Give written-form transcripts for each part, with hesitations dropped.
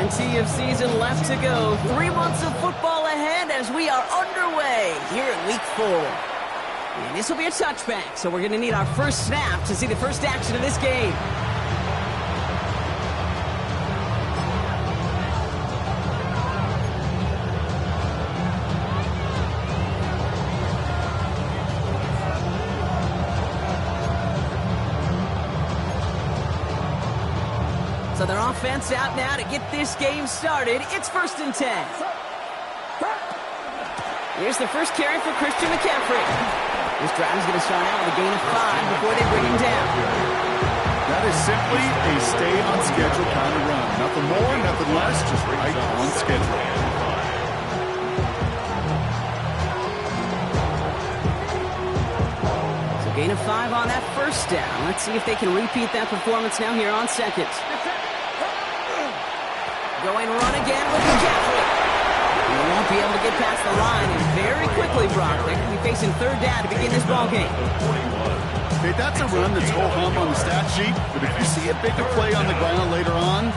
Plenty of season left to go. 3 months of football ahead as we are underway here in Week 4. And this will be a touchback, so we're going to need our first snap to see the first action of this game. So their offense out now to get this game started. It's 1st and 10. Here's the first carry for Christian McCaffrey. This drive is going to start out with a gain of 5 before they bring him down. That is simply a stay on schedule kind of run. Nothing more, nothing less, just right on schedule. So gain of 5 on that first down. Let's see if they can repeat that performance now here on 2nd. Going run again with McCaffrey. He won't be able to get past the line, and very quickly, Brock, they're going to be facing 3rd down to begin this ballgame. Hey, that's a run that's ho-hum on the stat sheet, but if you see a bigger play on the ground later on,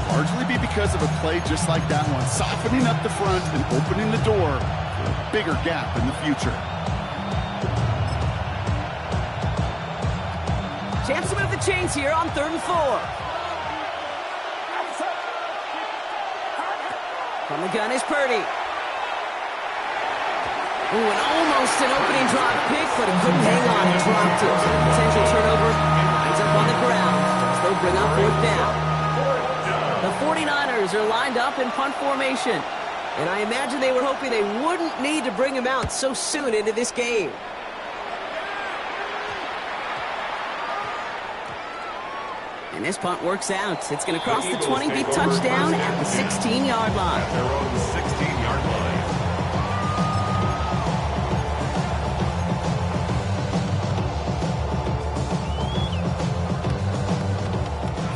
largely be because of a play just like that one, softening up the front and opening the door for a bigger gap in the future. Chance to move the chains here on 3rd and 4. From the gun is Purdy. Ooh, and almost an opening drive pick, but he couldn't hang on and dropped it. Potential turnover ends up on the ground as they'll bring up 4th down. The 49ers are lined up in punt formation, and I imagine they were hoping they wouldn't need to bring him out so soon into this game. And this punt works out. It's going to cross the 20, be touchdown at the 16-yard line. Their own 16-yard line.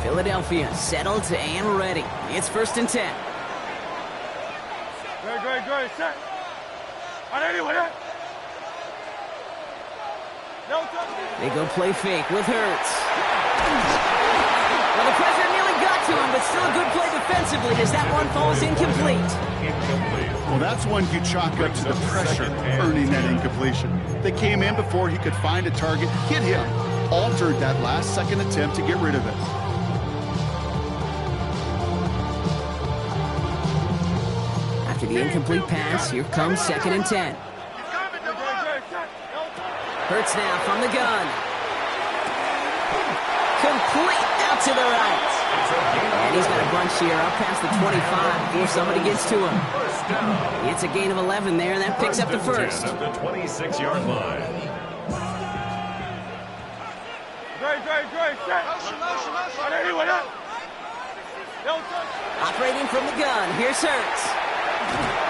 Philadelphia settled and ready. It's 1st and 10. Great, set. They go play fake with Hurts. Well, the pressure nearly got to him, but still a good play defensively as that one falls incomplete. Well, that's one you chalk up to the pressure, earning that incompletion. They came in before he could find a target, hit him, altered that last-second attempt to get rid of it. After the incomplete pass, here comes 2nd and 10. Hurts now from the gun. Complete out to the right. And he's got a bunch here up past the 25 before somebody gets to him. It's a gain of 11 there, and that picks up the first. At the 26-yard line. Operating from the gun, here's Hurts.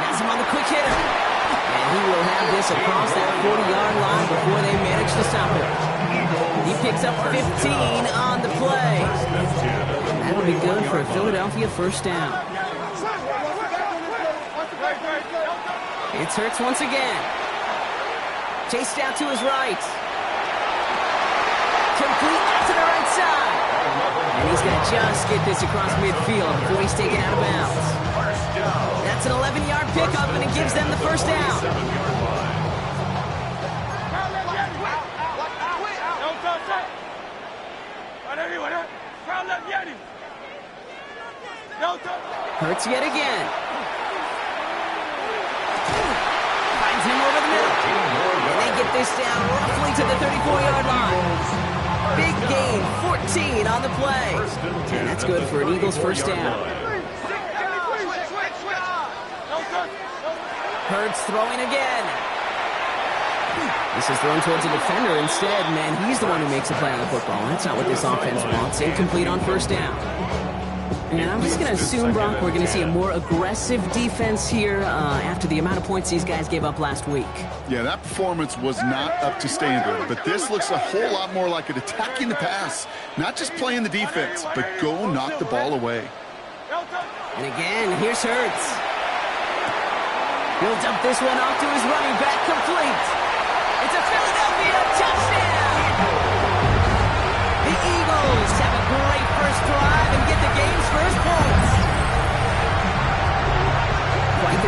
Has him on the quick hitter. And he will have this across that 40-yard line before they manage to stop it. He picks up 15 on the play. And that'll be good for a Philadelphia 1st down. It's Hurts once again. Chased out to his right. Complete out to the right side. And he's going to just get this across midfield before he's taken out of bounds. That's an 11-yard pickup, and it gives them the 1st down. Hurts yet again. Finds him over the middle. And they get this down roughly to the 34-yard line. Big gain, 14 on the play. And that's good for an Eagles 1st down. Hurts throwing again. This is thrown towards a defender instead. Man, he's the one who makes a play on the football. That's not what this offense wants. Incomplete on 1st down. And I'm just going to assume, Brock, we're going to see a more aggressive defense here after the amount of points these guys gave up last week. Yeah, that performance was not up to standard, but this looks a whole lot more like it attacking the pass. Not just playing the defense, but go knock the ball away. And again, here's Hurts. He'll dump this one off to his running back, complete. It's a Philadelphia touchdown! The Eagles have a great first drive and get the game's first points.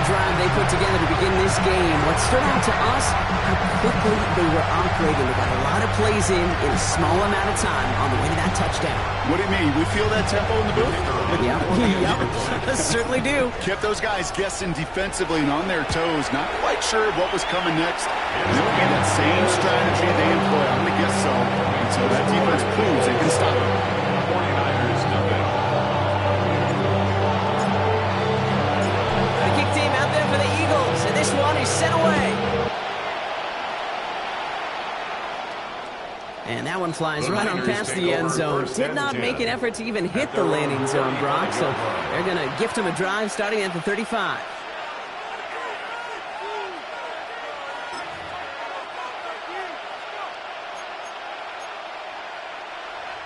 drive they put together to begin this game. What stood out to us, how quickly they were operating. They got a lot of plays in a small amount of time on the way to that touchdown. What do you mean? We feel that tempo in the booth? Yep, certainly do. Kept those guys guessing defensively and on their toes, not quite sure what was coming next. And it'll be that same strategy they employ. I'm going to guess so until that defense proves they can stop it. 49ers nothing. The kick team out there for the Eagles, and this one is sent away. And that one flies right on past the end zone. Did not make an effort to even hit the landing zone, Brock, so they're going to gift him a drive starting at the 35.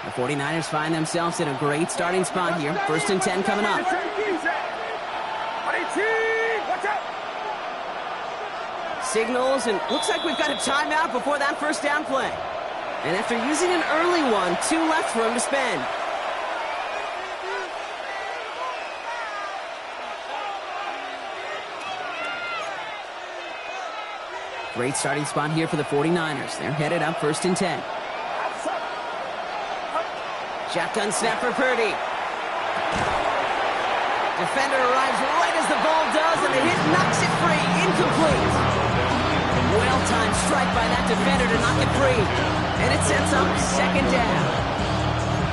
The 49ers find themselves in a great starting spot here. 1st and 10 coming up. Signals, and looks like we've got a timeout before that first down play. And after using an early one, 2 left for him to spend. Great starting spot here for the 49ers. They're headed up 1st and 10. Shotgun snap for Purdy. Defender arrives right as the ball does, and the hit knocks it free. Incomplete. Well-timed strike by that defender to knock it free. And it sets up 2nd down.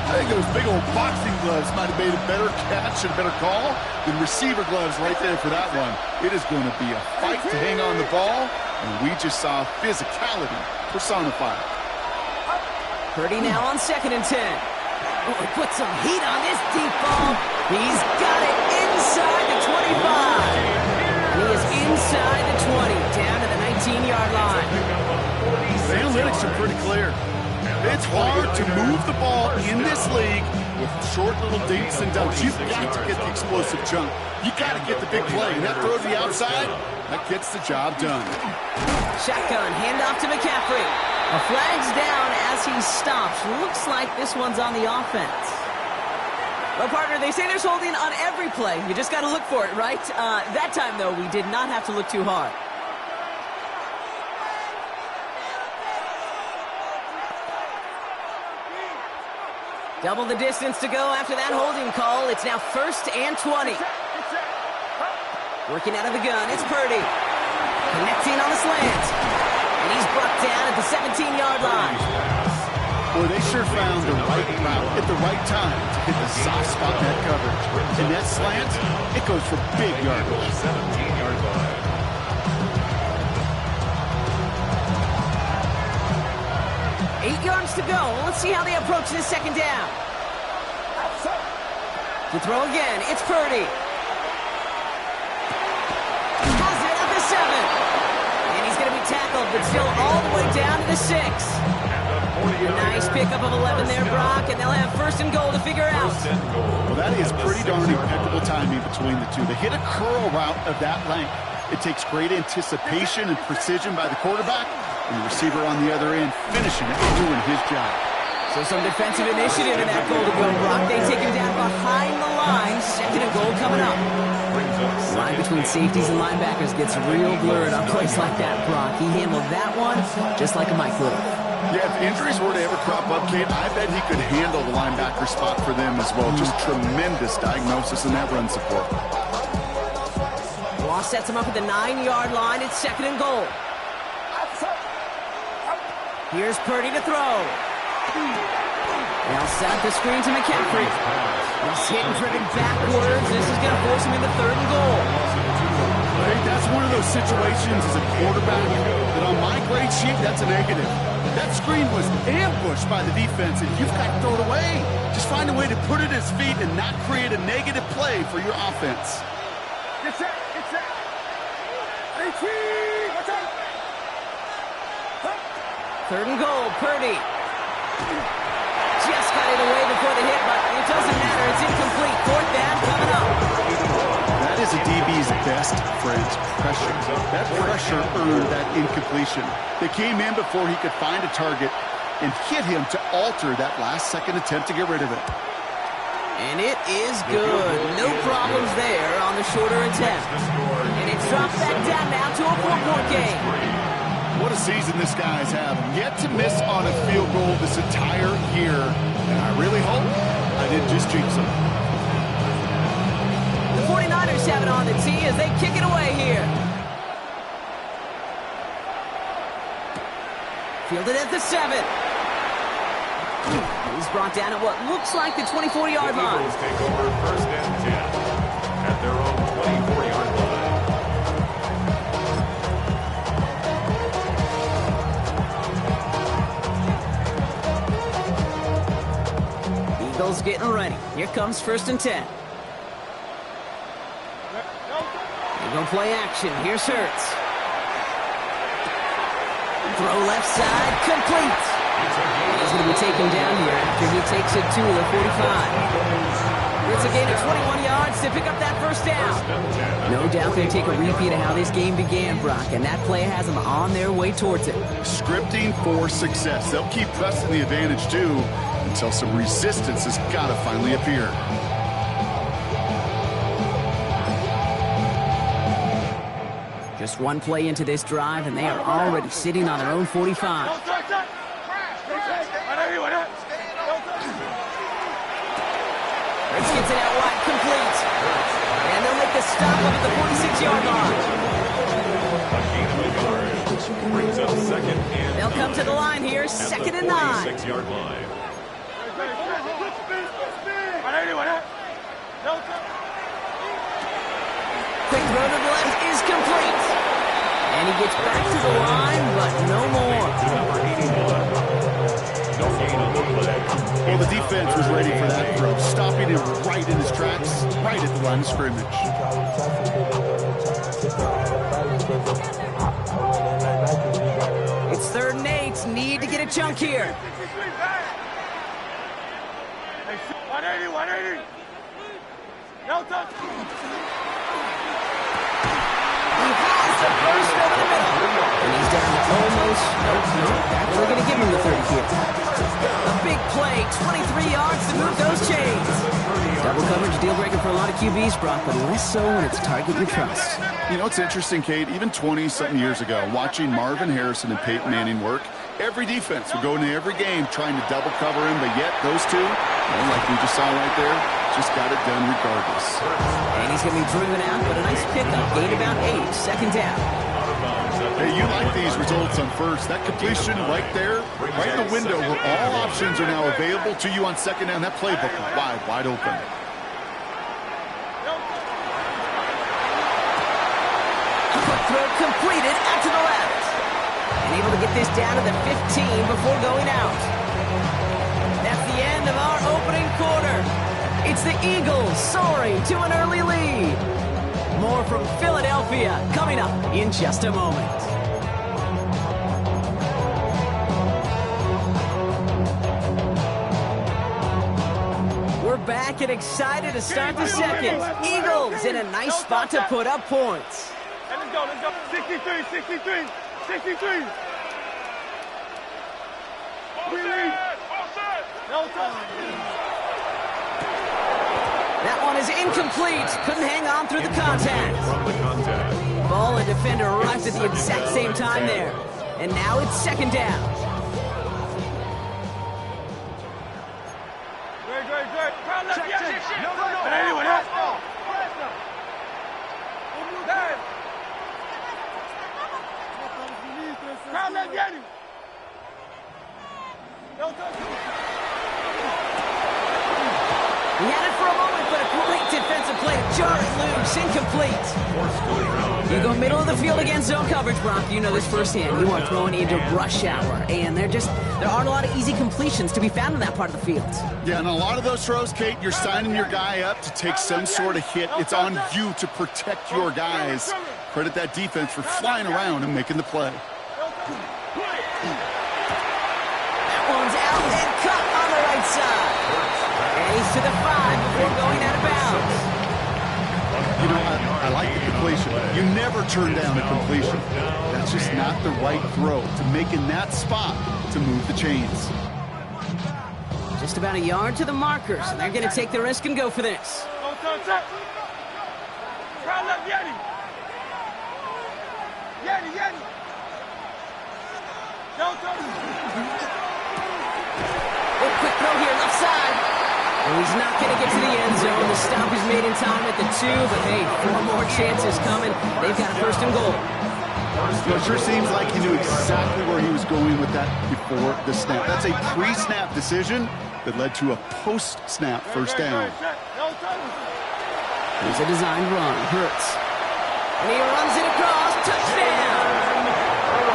I think those big old boxing gloves might have made a better catch and a better call than receiver gloves right there for that one. It is going to be a fight to hang on the ball, and we just saw physicality personified. Purdy now on 2nd and 10. Oh, he put some heat on this deep ball. He's got it inside the 25. And he is inside the 20, down to the 19-yard line. The analytics are pretty clear. It's hard to move the ball in this league with short little dinks and dumps. You've got to get the explosive jump. You got to get the big play. And that throw to the outside, that gets the job done. Shotgun, handoff to McCaffrey. A flag's down as he stops. Looks like this one's on the offense. Well, partner, they say there's holding on every play. You just got to look for it, right? That time, though, we did not have to look too hard. Double the distance to go after that holding call. It's now 1st and 20. Working out of the gun, it's Purdy. Connecting on the slant. And he's brought down at the 17-yard line. Boy, they sure found the right route at the right time to hit the soft spot in that coverage. And that slant, it goes for big yardage. 17-yard line. Eight yards to go. Let's see how they approach this 2nd down. To throw again, it's Purdy. Has it at the 7. And he's going to be tackled, but still all the way down to the 6. A nice pickup of 11 there, Brock, and they'll have 1st and goal to figure out. Well, that is pretty darn impeccable timing between the two. They hit a curl route of that length. It takes great anticipation and precision by the quarterback, and the receiver on the other end finishing it and doing his job. So some defensive initiative in that goal to go, Brock. They take him down behind the line. 2nd and goal coming up. The line between safeties and linebackers gets real blurred on plays like that, Brock. He handled that one just like a microwave. Yeah, if injuries were to ever crop up, Kate, I bet he could handle the linebacker spot for them as well. Just tremendous diagnosis in that run support. Ross sets him up at the 9-yard line. It's 2nd and goal. Here's Purdy to throw. Now set up the screen to McCaffrey. He's hit and driven backwards. This is going to force him into 3rd and goal. I think that's one of those situations as a quarterback that on my grade sheet, that's a negative. That screen was ambushed by the defense, and you've got to throw it away. Just find a way to put it at his feet and not create a negative play for your offense. Get set, get set. Retreat, watch out. 3rd and goal, Purdy. Just got it away before the hit, but it doesn't matter. It's incomplete. 4th down coming up. That is a DB's best friend, pressure. That pressure earned that incompletion. They came in before he could find a target and hit him to alter that last-second attempt to get rid of it. And it is good. No problems there on the shorter attempt. And it's dropped back down now to a 4-point game. What a season this guy's having. Yet to miss on a field goal this entire year. And I really hope I didn't just jinx him. The 49ers have it on the tee as they kick it away here. Fielded at the 7. He's brought down at what looks like the 24-yard line. Eagles take over first and 10 at their own 24-yard line. Eagles getting ready. Here comes first and 10. They're going to play action. Here's Hurts. Throw left side, complete. He's going to be taken down here after he takes it to the 45. It's a gain of 21 yards to pick up that first down. No doubt they take a repeat of how this game began, Brock, and that play has them on their way towards it. Scripting for success. They'll keep pressing the advantage, too, until some resistance has got to finally appear. Just one play into this drive, and they are already sitting on their own 45. Hurts gets it out wide, complete. And they'll make the stop up at the 46-yard line. Brings up second and They'll come to the line here, second and 9. 46-yard line. Quick throw to the left is complete. And he gets back to the line, but no more. Number 81. No gain on the play. Well, the defense was ready for that throw, stopping him right in his tracks, right at the line of scrimmage. It's 3rd and 8. Need to get a chunk here. 180. No touch. The first over the middle. And he's down to almost, they're going to give him the 30 here. A big play, 23 yards to move those chains. Double coverage, deal breaker for a lot of QBs, Brock, but less so when it's target you trust. You know, it's interesting, Kate, even 20-something years ago, watching Marvin Harrison and Peyton Manning work, every defense would go into every game trying to double cover him, but yet those two, like we just saw right there, just got it done regardless. And he's going to be driven out, but a nice pickup. Gain about 8, second down. Hey, you like these results on first. That completion right there, right in the window where all options are now available to you on second down. That playbook is wide open. Quick throw completed out to the left. And able to get this down to the 15 before going out. That's the end of our opening quarter. It's the Eagles soaring to an early lead. More from Philadelphia coming up in just a moment. We're back and excited to start the second. Eagles in a nice spot to put up points. Let's go. 63. No touch. That one is incomplete. Couldn't hang on through the contact. From the contact. Ball and defender arrived at the exact same time there. And now it's second down. Great. Check. No. Crowd left, Yanni. No touch. He had it for a moment, but a great defensive play to jar it loose. Incomplete. You go middle of the field against zone coverage, Brock. You know this firsthand. You are throwing into rush hour, and there aren't a lot of easy completions to be found in that part of the field. Yeah, and a lot of those throws, Kate, you're signing your guy up to take some sort of hit. It's on you to protect your guys. Credit that defense for flying around and making the play. That one's out and cut on the right side. And he's to the 5 before going out of bounds. You know, I like the completion. You never turn down a completion. That's just not the right throw to make in that spot to move the chains. Just about a yard to the markers, and they're going to take the risk and go for this. Don't touch it. Try left, Yeti. Yeti. Don't touch it. Oh, quick throw here, left side. And he's not going to get to the end zone. The stop is made in time at the 2, but hey, 4 more chances coming. They've got a first and goal. So it sure seems like he knew exactly where he was going with that before the snap. That's a pre-snap decision that led to a post-snap first down. Here's a designed run. Hurts. And he runs it across. Touchdown!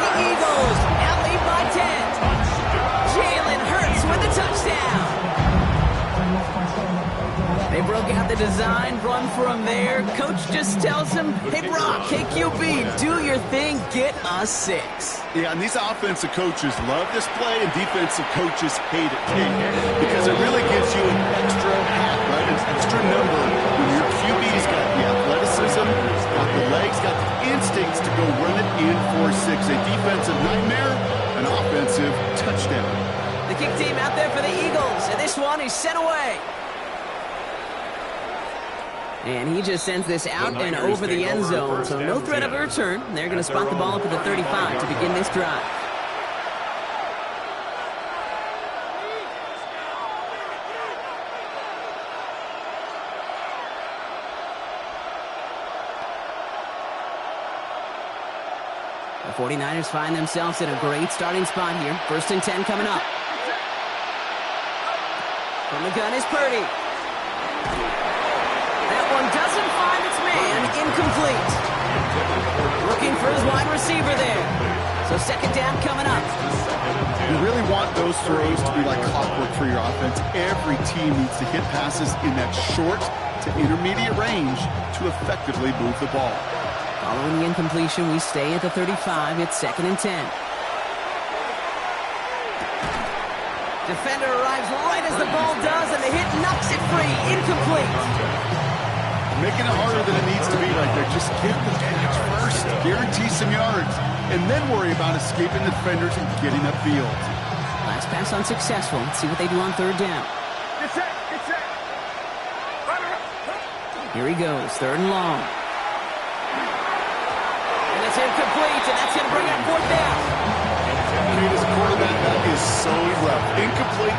The Eagles now lead by 10. Jalen Hurts with the touchdown. They broke out the design run for him there. Coach just tells him, hey, Brock, hey, QB, do your thing, get us 6. Yeah, and these offensive coaches love this play, and defensive coaches hate it, because it really gives you an extra hat, right? An extra number when your QB's got the athleticism, got the legs, got the instincts to go run it in for 6. A defensive nightmare, an offensive touchdown. The kick team out there for the Eagles, and this one is sent away. And he just sends this out and over the end zone, so no threat of a return. They're going to spot the ball up at the 35 to begin this drive. The 49ers find themselves in a great starting spot here. 1st and 10 coming up. From the gun is Purdy. That one doesn't find its man. Incomplete. Looking for his wide receiver there. So 2nd down coming up. You really want those throws to be like clockwork for your offense. Every team needs to hit passes in that short to intermediate range to effectively move the ball. Following the incompletion, we stay at the 35. It's 2nd and 10. Defender arrives right as the ball does, and the hit knocks it free. Incomplete. Making it harder than it needs to be right there. Just get the catch first. Guarantee some yards. And then worry about escaping the defenders and getting upfield. Last pass unsuccessful. Let's see what they do on 3rd down. Get set. Here he goes. 3rd and long. And it's incomplete, and that's going to bring up 4th down. As a quarterback, that is so rough. Incomplete.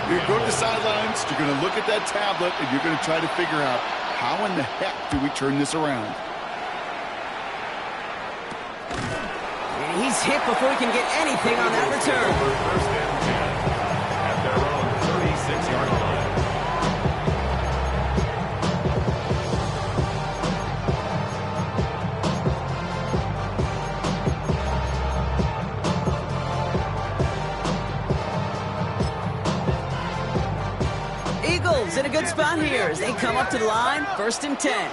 You're going to go to the sidelines, you're going to look at that tablet, and you're going to try to figure out how in the heck do we turn this around. And he's hit before he can get anything on that return. First and 10 at their own 36-yard line. In a good spot here as they come up to the line. 1st and 10.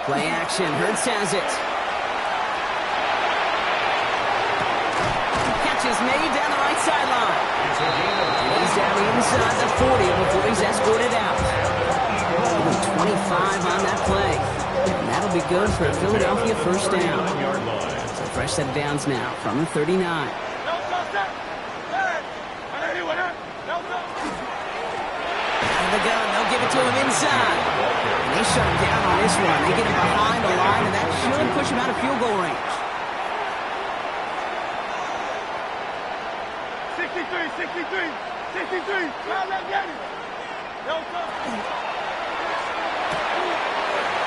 Play action. Hurts has it. Catch is made down the right sideline. And he's down inside the 40 before he's escorted out. 25 on that play. And that'll be good for a Philadelphia 1st down. So fresh set of downs now from the 39. The gun, they'll give it to him inside. And they shut him down on this one. They get him behind the line, and that should push him out of field goal range. 63.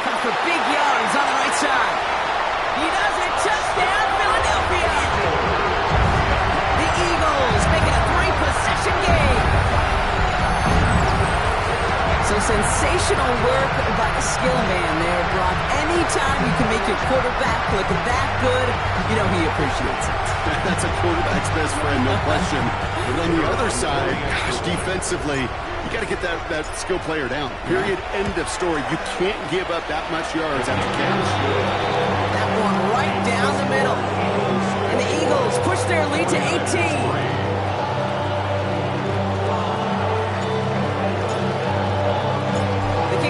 Come for big yards on the right side. He does it. Touchdown, Philadelphia. The Eagles making a 3-possession game. So sensational work by the skill man there, Brock. Anytime you can make your quarterback look that good, you know he appreciates it. That's a quarterback's best friend, no question. But on the other side, gosh, defensively, you got to get that skill player down. Period. End of story. You can't give up that much yards after catch. That one right down the middle. And the Eagles push their lead to 18.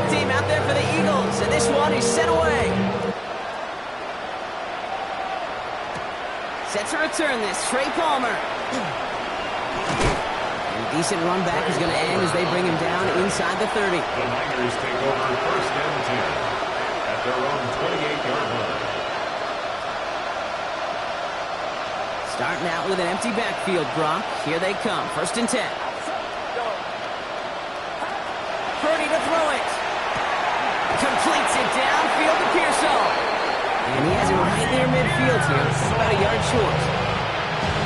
Team out there for the Eagles, and this one is sent away. Set to return this, Trey Palmer. Decent run back is going to end as they bring him down inside the 30. The Niners take over first and 10 at their own 28-yard line. Starting out with an empty backfield, Brock. Here they come. First and 10. Purdy to throw it. Completes it downfield to Pearsall. And he has it right near midfield here. It's about a yard short.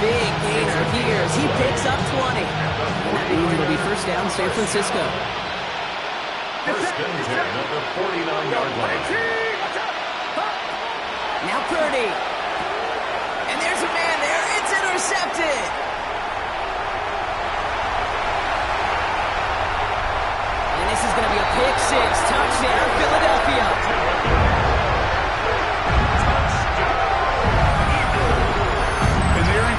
Big gainer here as he picks up 20. And that means it'll be first down San Francisco. First and 10 at the 49-yard line. Now Purdy. And there's a man there. It's intercepted. And this is going to be a pick six. Touchdown, Philadelphia.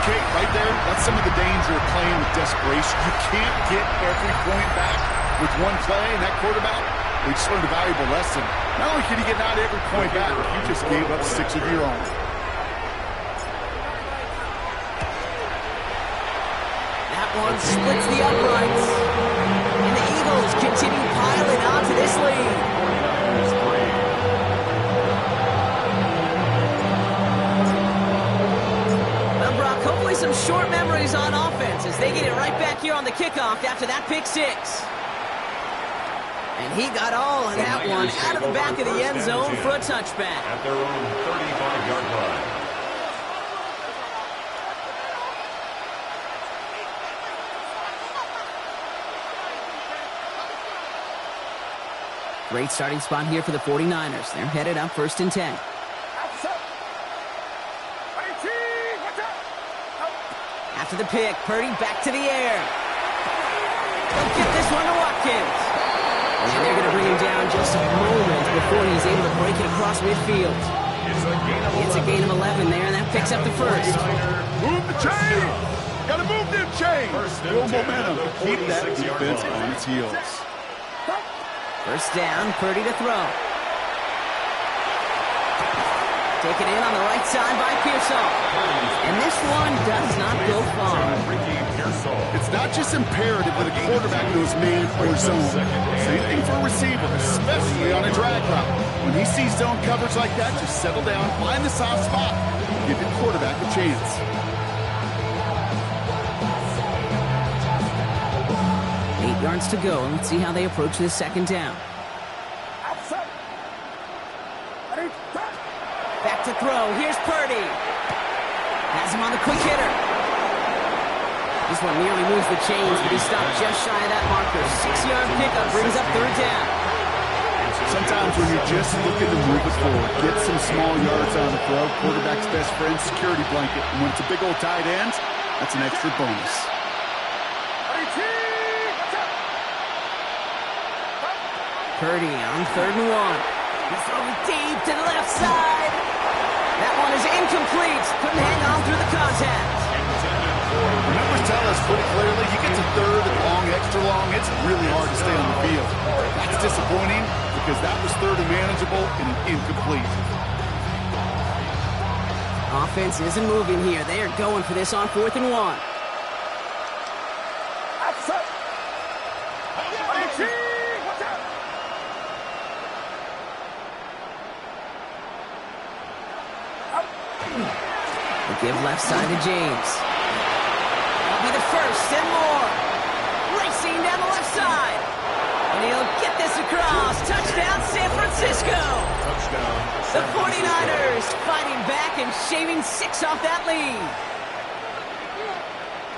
Kate, right there, that's some of the danger of playing with desperation. You can't get every point back with one play, and that quarterback, he just learned a valuable lesson. Not only can you get not every point back, you just gave up 6 of your own. That one splits the uprights. And the Eagles continue piling onto this lead. Hopefully some short memories on offense as they get it right back here on the kickoff after that pick six. And he got all of that one out of the back of the end zone for a touchback. At their own 35-yard line. Great starting spot here for the 49ers. They're headed up first and 10. After the pick, Purdy back to the air. They'll get this one to Watkins. And they're going to bring him down just a moment before he's able to break it across midfield. It's a gain of 11 there, and that picks up the first. Move the chain! Got to move them chains! Real momentum to keep that defense on its heels. First down, Purdy to throw. Taken in on the right side by Pearsall. And this one does not go far. It's not just imperative that a quarterback knows man or zone. Same thing for a receiver, especially on a drag route. When he sees zone coverage like that, just settle down, find the soft spot, give your quarterback a chance. Eight yards to go. Let's see how they approach this second down. Back to throw. Here's Purdy. Has him on the quick hitter. This one nearly moves the chains, but he stopped just shy of that marker. 6-yard pickup brings up third down. Sometimes when you're just looking to move it forward, get some small yards on the throw, quarterback's best friend, security blanket. And when it's a big old tight end, that's an extra bonus. Purdy on third and one. He's throwing deep to the left side. That one is incomplete. Couldn't hang on through the contact. Numbers tell us pretty clearly, you get to third and long, extra long, it's really hard to stay on the field. That's disappointing because that was third and manageable and an incomplete. Offense isn't moving here. They are going for this on fourth and one. Give left side to James. That'll be the first and more. Racing down the left side. And he'll get this across. Touchdown, San Francisco. Touchdown. The 49ers fighting back and shaving 6 off that lead.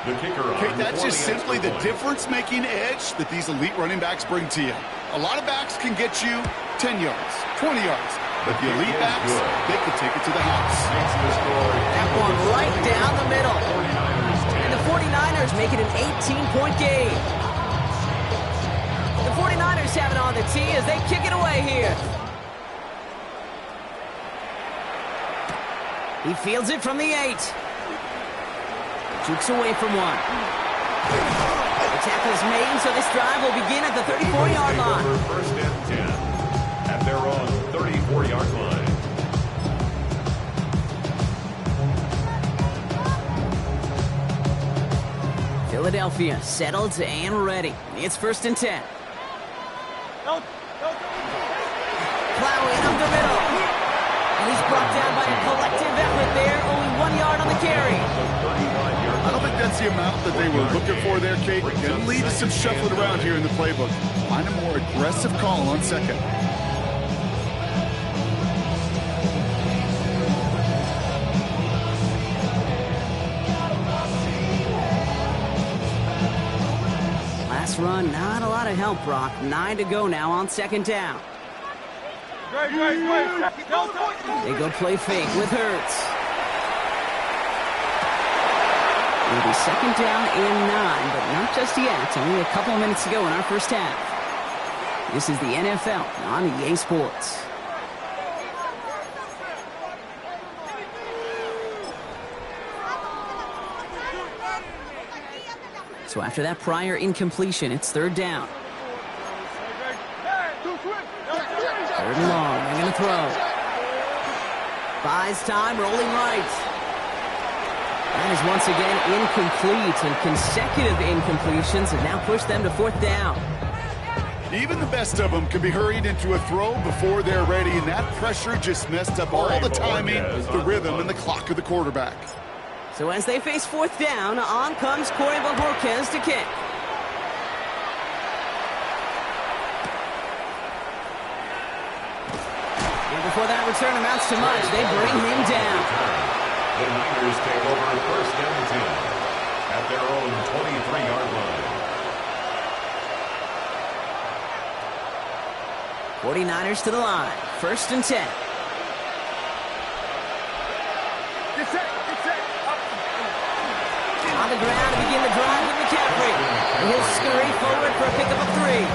The kicker on Okay, that's just simply the difference-making edge that these elite running backs bring to you. A lot of backs can get you 10 yards, 20 yards. But the elite backs, they can take it to the house. That one right down the middle. And the 49ers make it an 18-point game. The 49ers have it on the tee as they kick it away here. He fields it from the 8. Jukes away from one. The tackle is made, so this drive will begin at the 34-yard line. First and 10 at their own 34-yard line. Philadelphia settled and ready. It's 1st and 10. Plow in up the middle. And he's brought down by a collective effort there. Only 1 yard on the carry. I don't think that's the amount that they were looking for there, Kate. Going to lead to some shuffling around here in the playbook. Find a more aggressive call on 2nd. Last run, not a lot of help, Brock. 9 to go now on 2nd down. They go play fake with Hurts. It'll be 2nd down and 9, but not just yet. Only a couple of minutes to go in our first half. This is the NFL on EA Sports. So after that prior incompletion, it's 3rd down. 3rd and long. They're going to throw. Buys time, rolling right. That is once again incomplete, and consecutive incompletions have now pushed them to 4th down. Even the best of them can be hurried into a throw before they're ready, and that pressure just messed up all the timing, the rhythm, and the clock of the quarterback. So as they face 4th down, on comes Corey Bojorquez to kick. And before that return amounts to much, they bring him down. The Niners take over 1st and 10 at their own 23-yard line. 49ers to the line. 1st and 10. On the ground to begin the drive with McCaffrey. And he'll scurry forward for a pickup of 3.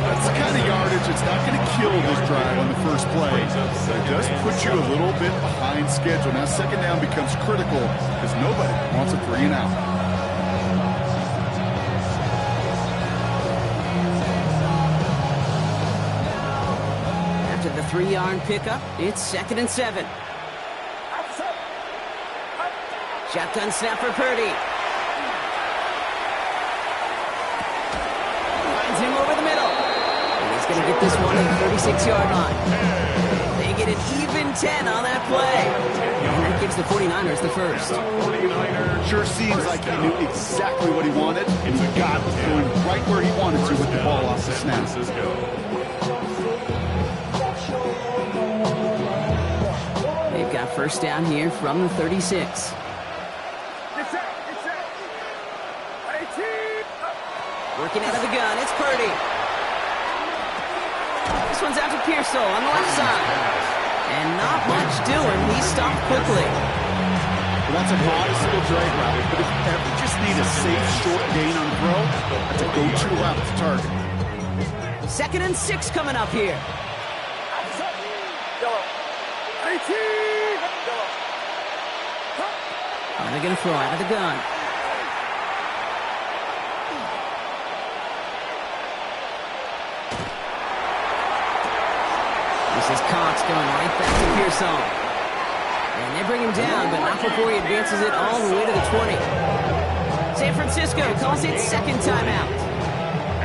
That's the kind of yardage that's not going to kill this drive on the first play. But it does put you a little bit behind schedule. Now 2nd down becomes critical because nobody wants a 3 and out. After the 3-yard pickup, it's 2nd and 7. Shotgun snap for Purdy. Finds him over the middle. And he's going to get this one at the 36-yard line. They get an even 10 on that play. And that gives the 49ers the first. Sure seems like he knew exactly what he wanted, and he got it going right where he wanted to with the ball off the snap. They've got 1st down here from the 36. Working out of the gun, it's Purdy. This one's out to Pearsall on the left side. And not much doing. He stopped quickly. Well, that's a modest little drag route, but if you ever just need a safe, short gain on throw, that's a go-to route to target. 2nd and 6 coming up here. And they're going to throw out of the gun. This is Cox going right back to Pearsall. And they bring him down, but not before he advances it all the way to the 20. San Francisco calls it 2nd timeout.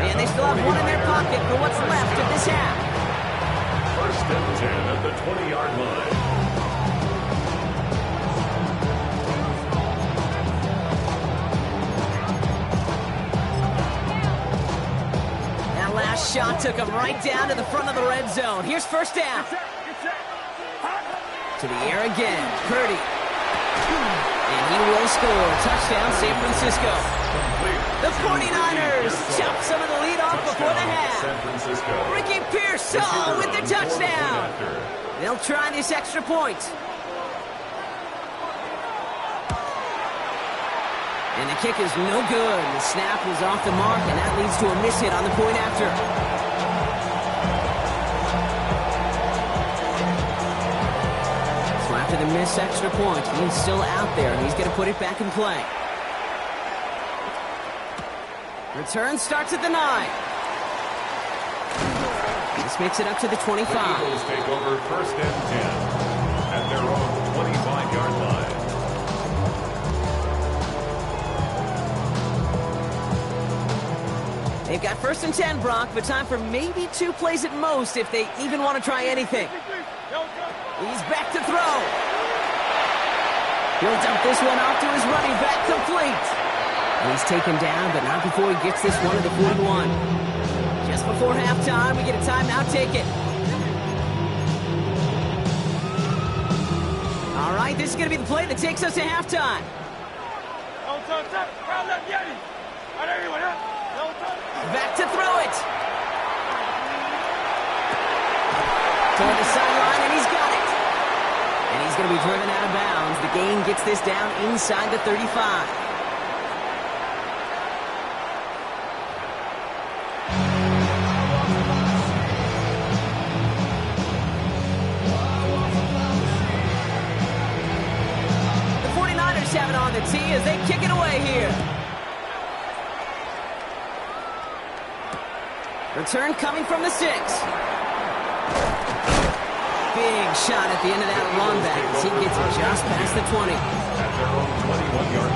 And they still have one in their pocket for what's left of this half. 1st and 10 at the 20-yard line. That last shot took him right down to the front of the red zone. Here's 1st down. To the air again, Purdy. And he will score. Touchdown, San Francisco. The 49ers chop some of the lead off before the half. Ricky Pearsall with the touchdown. They'll try this extra point. And the kick is no good. The snap was off the mark, and that leads to a miss hit on the point after. So after the missed extra point, he's still out there, and he's going to put it back in play. Return starts at the 9. This makes it up to the 25. The Eagles take over 1st and 10 at their own 25-yard line. They've got 1st and 10, Brock, but time for maybe 2 plays at most if they even want to try anything. He's back to throw. He'll dump this one off to his running back, complete. And he's taken down, but not before he gets this one to the 41. Just before halftime, we get a timeout. Take it. All right, this is going to be the play that takes us to halftime. Back to throw it. Toward the sideline, and he's got it. And he's going to be driven out of bounds. The gain gets this down inside the 35. The 49ers have it on the tee as they kick it away here. Return coming from the 6. Big shot at the end of that run back as he gets it just past the 20. At their own 21-yard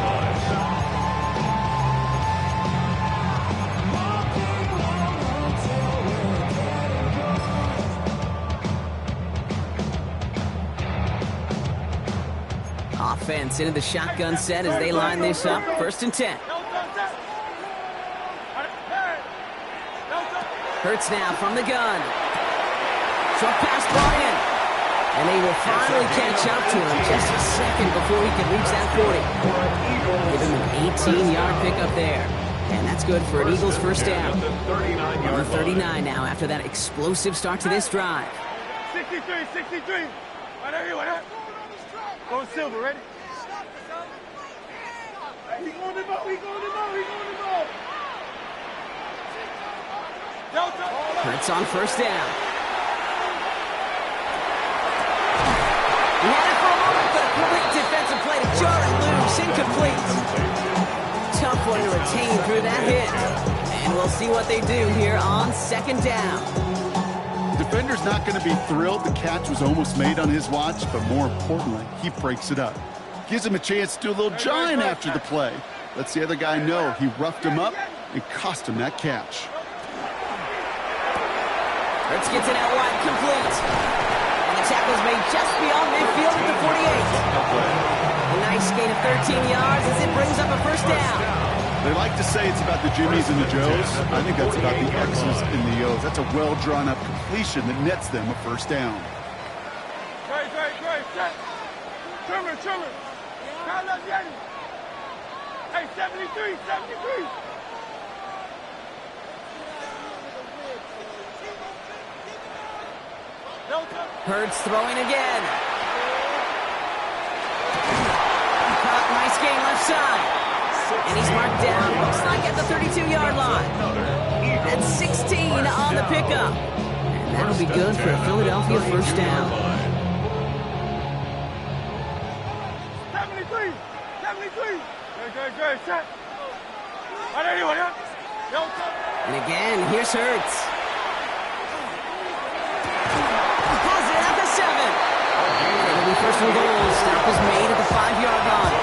line. Offense into the shotgun set as they line this up. 1st and 10. Hurts now from the gun. Short pass brought in. And they will finally catch up to him just a second before he can reach that 40. Give him an 18-yard pickup there. And that's good for an Eagles 1st down. Number 39 now after that explosive start to this drive. 63. Go Silver, ready? We going to the ball. Hurts on 1st down. He had it for a moment, but a great defensive play to jar it loose. Incomplete. Tough one to retain through that hit. And we'll see what they do here on 2nd down. Defender's not going to be thrilled the catch was almost made on his watch, but more importantly, he breaks it up. Gives him a chance to do a little giant after the play. Lets the other guy know he roughed him up and cost him that catch. Hurts gets it out wide, complete. And the tackle's made just beyond midfield at the 48. A nice gain of 13 yards as it brings up a 1st down. They like to say it's about the Jimmies and the Joes. I think that's about the X's and the O's. That's a well-drawn-up completion that nets them a 1st down. Great. Set. Trimmer. Count up, Yeti. Hey, 73. Hurts throwing again. Caught, nice gain left side. And he's marked down, looks like at the 32-yard line. That's 16 on the pickup. And that'll be good for a Philadelphia 1st down. 73. Great. Set. And again, here's Hurts. Has it at the 7. It'll be 1st and goal. Stop is made at the 5-yard line.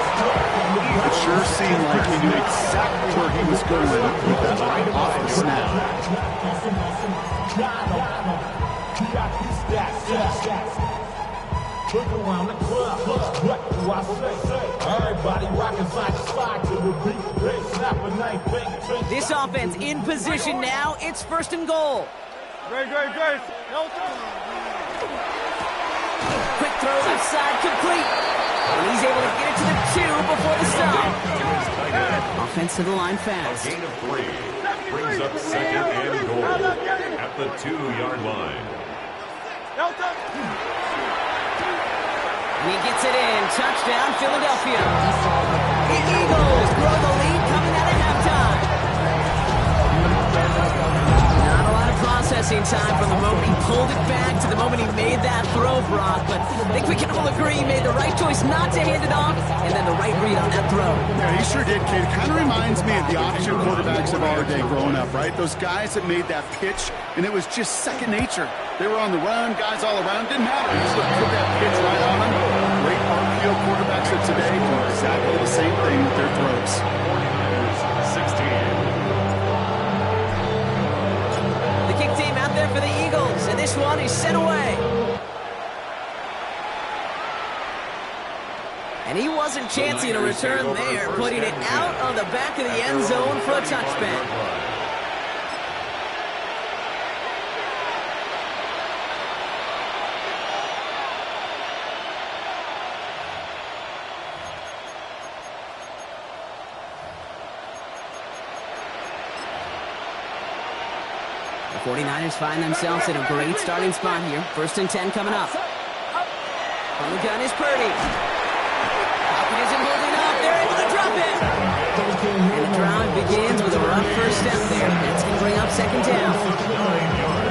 It sure seemed like he knew exactly where he was going with that right off the snap. This offense in position now. It's 1st and goal. Great. Quick throw left side, complete. And he's able to get it to the 2 before the stop. Offense to the line fast. A gain of 3 brings up 2nd and goal at the 2-yard line. And he gets it in. Touchdown, Philadelphia. The Eagles grow the lead coming out of halftime. Not a lot of processing time from the moment he pulled it back to the moment he made that throw, Brock. But I think we can all agree he made the right choice not to hand it off, and then the right read on that throw. Yeah, he sure did, kid. It kind of reminds me of the option quarterbacks of our day growing up, right? Those guys that made that pitch, and it was just second nature. They were on the run, guys all around. Didn't matter. You just put that pitch right on them. Great RPO quarterbacks of today do exactly the same thing with their throws. 49ers 16. this one. He's sent away. And he wasn't chancing a return there, putting it out on the back of the end zone for a touchback. The 49ers find themselves in a great starting spot here. 1st and 10 coming up. On the gun is Purdy. Pocket isn't holding up. They're able to drop it. And the drive begins with a rough first step there. That's going to bring up 2nd down.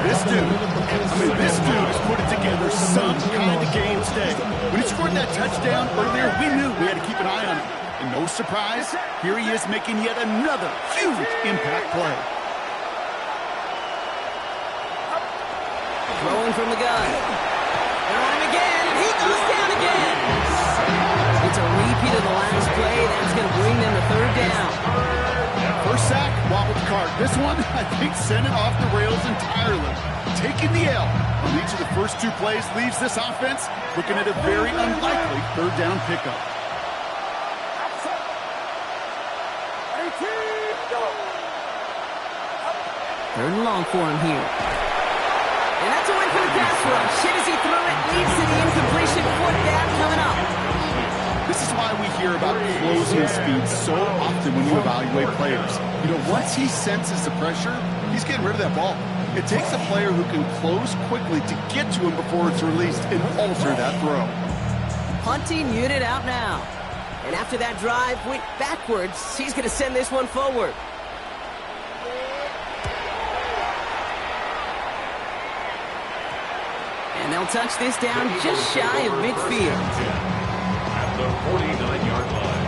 This dude has put it together some kind of game today. When he scored that touchdown earlier, we knew we had to keep an eye on him. And no surprise, here he is making yet another huge impact play. Throwing from the gun. They're on him again, and he goes down again. It's a repeat of the last play. That's going to bring them to 3rd down. First sack, wobbled the cart. This one, I think, sent it off the rails entirely. Taking the L on each of the first 2 plays leaves this offense looking at a very unlikely 3rd down pickup. Third and long for him here. And that's a win for the pass rush. Hit as he threw it, leads to the incompletion. 4th down coming up. This is why we hear about closing speed so often when you evaluate players. You know, once he senses the pressure, he's getting rid of that ball. It takes a player who can close quickly to get to him before it's released and alter that throw. Punting unit out now. And after that drive went backwards, he's going to send this one forward. And they'll touch this down just shy of midfield. At the 49-yard line.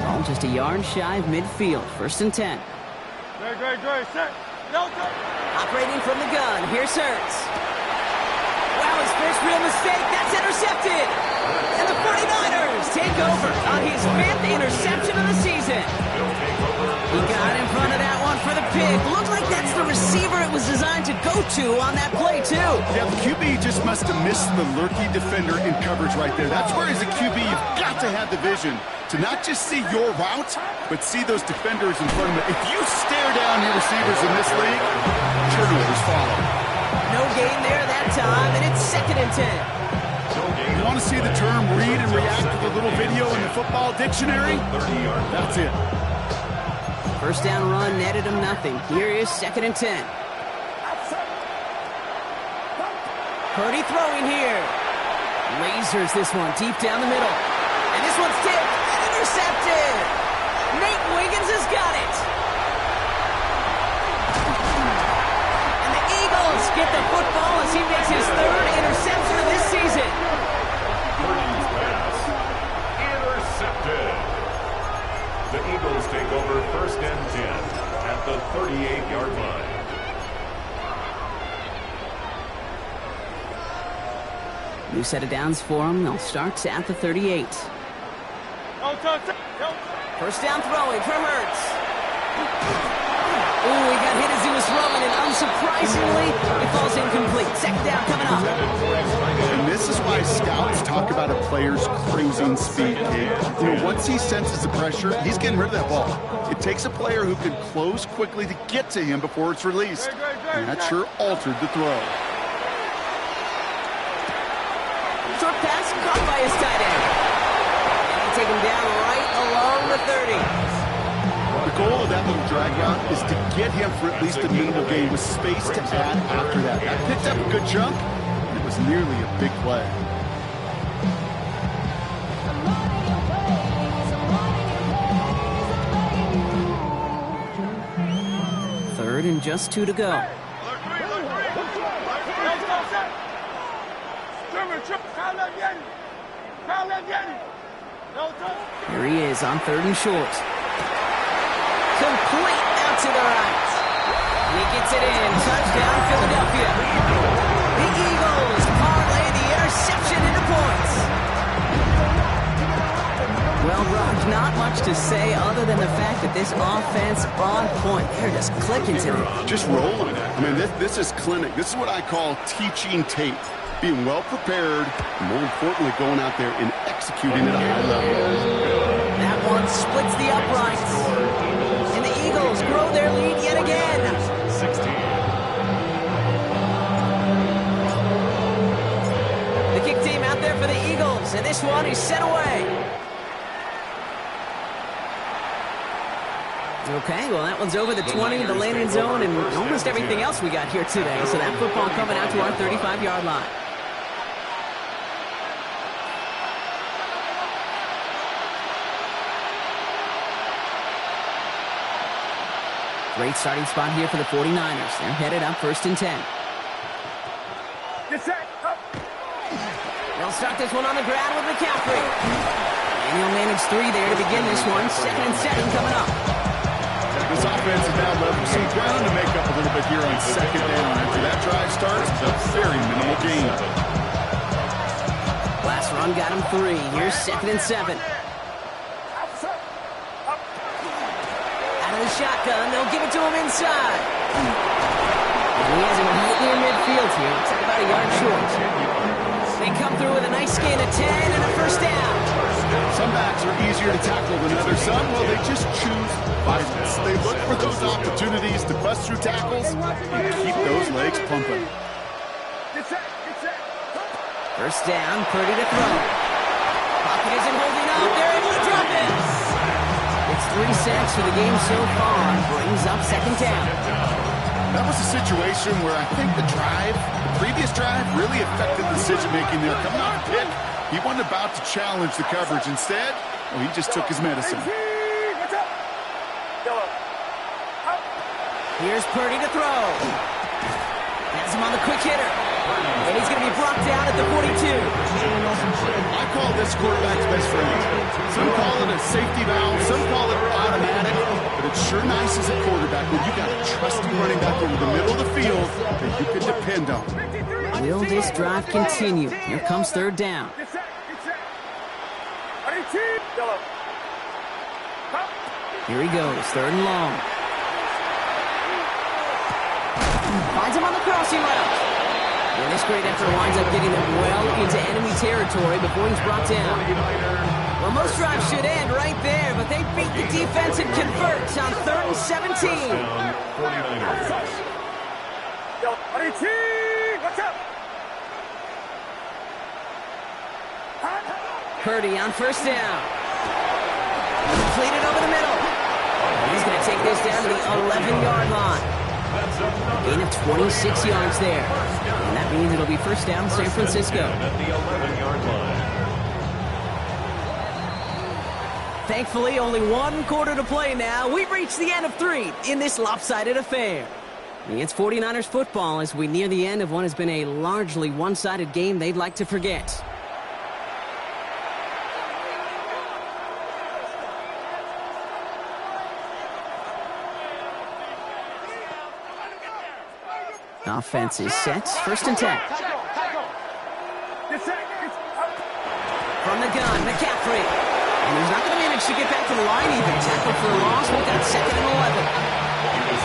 Ball just a yard shy of midfield. 1st and 10. Great, set. Operating from the gun. Here's Hurts. Wow, his first real mistake. That's intercepted. And the 49ers take over on his 5th interception of the season. He got in front of that one for the pick. Looked like that's the receiver it was designed to go to on that play, too. Yeah, the QB just must have missed the lurky defender in coverage right there. That's where, as a QB, you've got to have the vision to not just see your route, but see those defenders in front of you. If you stare down your receivers in this league, turnovers follow. No gain there that time, and it's 2nd and 10. You want to see the term read and react to the little video in the football dictionary? That's it. 1st down run netted him nothing. Here is 2nd and 10. Purdy throwing here. Lasers this one deep down the middle. And this one's tipped and intercepted. Nate Wiggins has got it. And the Eagles get the football as he makes his 3rd interception of this season. Purdy's pass intercepted. The Eagles take over 1st and 10 at the 38-yard line. New set of downs for them. They'll start at the 38. 1st down throwing from Hurts. Ooh, he got hit as he was throwing, and unsurprisingly, it falls incomplete. 2nd down coming up. And this is why scouts talk about a player's cruising speed, Kate. You know, once he senses the pressure, he's getting rid of that ball. It takes a player who can close quickly to get to him before it's released. And that sure altered the throw. Short pass caught by his tight end. And they take him down right along the 30. The goal of that little drag route is to get him for at least a minimal gain with space to add after that. That picked up a good chunk, and it was nearly a big play. Third and just 2 to go. Here he is on 3rd and short. Complete out to the right. He gets it in. Touchdown, Philadelphia. The Eagles parlay the interception There's not much to say other than the fact that this offense on point. They're just clicking today. Just rolling. I mean, this is clinic. This is what I call teaching tape. Being well prepared, and more importantly, going out there and executing at a high level. That one splits the uprights. And the Eagles grow their lead yet again. 16. The kick team out there for the Eagles, and this one is sent away. Okay, well, that one's over the 20, the landing zone, and almost everything else we got here today. So that football coming out to our 35-yard line. Great starting spot here for the 49ers. They're headed up 1st and 10. They'll start this one on the ground with McCaffrey. And he'll manage 3 there to begin this one. 2nd and 7 coming up. This offense is now level some ground to make up a little bit here on 2nd down. After that drive starts, it's a very minimal gain. Last run got him 3. Here's 2nd and 7. Out of the shotgun, they'll give it to him inside. And he has him right near midfield here. It's about a yard short. They come through with a nice gain of 10 and a 1st down. Some backs are easier to tackle than others. Some, well, they just choose violence. They look for those opportunities to bust through tackles and keep those legs pumping. 1st down, Purdy to throw. Pocket isn't holding up. They're able to drop it. It's 3 sacks for the game so far. Brings up 2nd down. That was a situation where I think the previous drive, really affected the decision-making there. Coming off the pick, he wasn't about to challenge the coverage. Instead, well, he just took his medicine. Here's Purdy to throw. Has him on the quick hitter. And he's going to be brought down at the 42. I call this quarterback's best friend. Some call it a safety valve, some call it automatic, but it's sure nice as a quarterback when you got a trusty running back over the middle of the field that you can depend on. Will this drive continue? Here comes 3rd down. Here he goes, 3rd and long. Finds him on the crossing route. And this great effort winds up getting them well into enemy territory before he's brought down. Well, most drives should end right there, but they beat the defense and convert on 3rd and 17. Purdy on 1st down. Completed over the middle. He's going to take this down to the 11-yard line. Gain of 26 yards there. And that means it'll be 1st down San Francisco. At the 11-yard line. Thankfully, only 1 quarter to play now. We've reached the end of 3 in this lopsided affair. It's 49ers football as we near the end of what has been a largely one-sided game they'd like to forget. Offense is set. 1st and 10. From the gun, McCaffrey. And he's not going to manage to get back to the line even. Tackle for a loss. We've got 2nd and 11.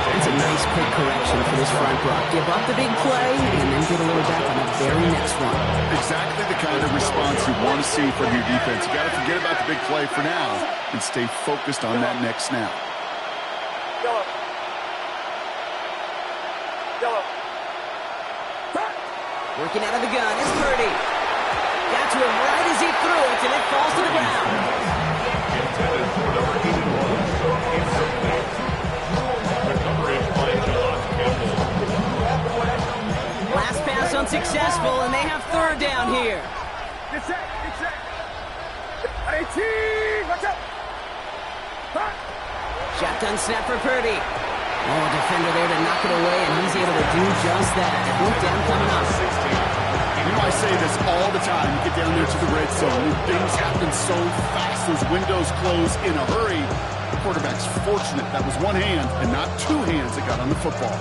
That's a nice quick correction for this front block. Give up the big play and then get a little back on the very next one. Exactly the kind of response you want to see from your defense. You got to forget about the big play for now and stay focused on that next snap. Working out of the gun, it's Purdy. Got to him right as he threw it, and it falls to the ground. Last pass unsuccessful, and they have 3rd down here. Shotgun snap for Purdy. Oh, defender there to knock it away, and he's able to do just that. 4th down coming up. You know, I say this all the time. You get down there to the red zone, and things happen so fast. Those windows close in a hurry. The quarterback's fortunate that was one hand and not 2 hands that got on the football.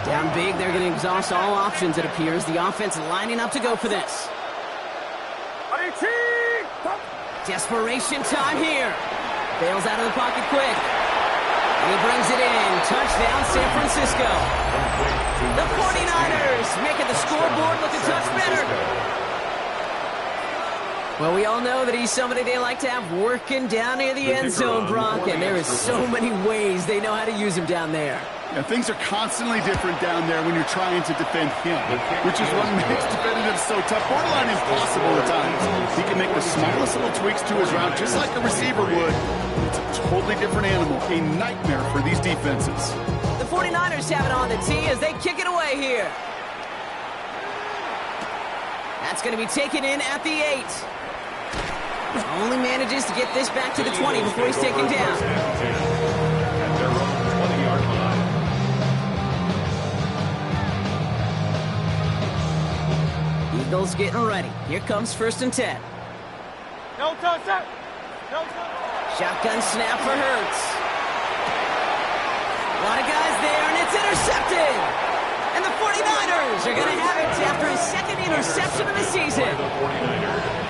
Down Down big, they're going to exhaust all options, it appears. The offense lining up to go for this. Desperation time here. Bails out of the pocket quick. And he brings it in. Touchdown, San Francisco. The 49ers making the scoreboard look a touch better. Well, we all know that he's somebody they like to have working down near the end zone, Brock, and there is so many ways they know how to use him down there. Yeah, things are constantly different down there when you're trying to defend him, which is what makes defending him so tough, borderline impossible at times. He can make the smallest little tweaks to his route just like a receiver would. It's a totally different animal, a nightmare for these defenses. The 49ers have it on the tee as they kick it away here. That's going to be taken in at the 8. Only manages to get this back to the 20 before he's taken down. At their own 20-yard line. Eagles getting ready. Here comes 1st and 10. No touch, sir. No touch. Shotgun snap for Hurts. A lot of guys there, and it's intercepted. And the 49ers are going to have it after his 2nd interception of the season.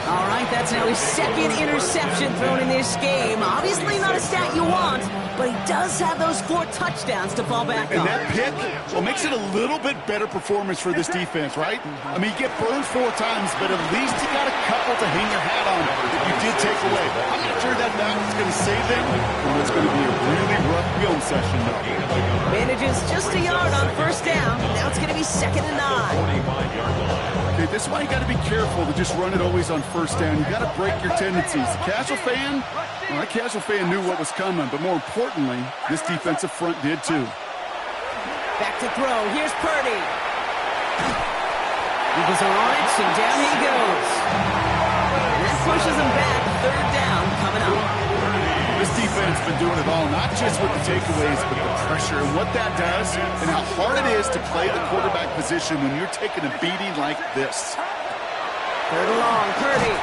All right, that's now his 2nd interception thrown in this game. Obviously not a stat you want, but he does have those 4 touchdowns to fall back on. And that pick, well, makes it a little bit better performance for this defense, right? I mean, you get burned 4 times, but at least you got a couple to hang your hat on that you did take away. I'm not sure that was going to save them, or it's going to be a really rough film session, though. Manages just a yard on 1st down. Now it's going to be 2nd and 9. Okay, this is why you got to be careful to just run it always on 1st down. You got to break your tendencies. The casual fan, well, that casual fan knew what was coming, but more importantly, this defensive front did too. Back to throw. Here's Purdy. Eagles are on it, and down he goes. And that pushes him back. 3rd down coming up. This defense has been doing it all, not just with the takeaways, but the pressure and what that does and how hard it is to play the quarterback position when you're taking a beating like this. 3rd and long, Purdy.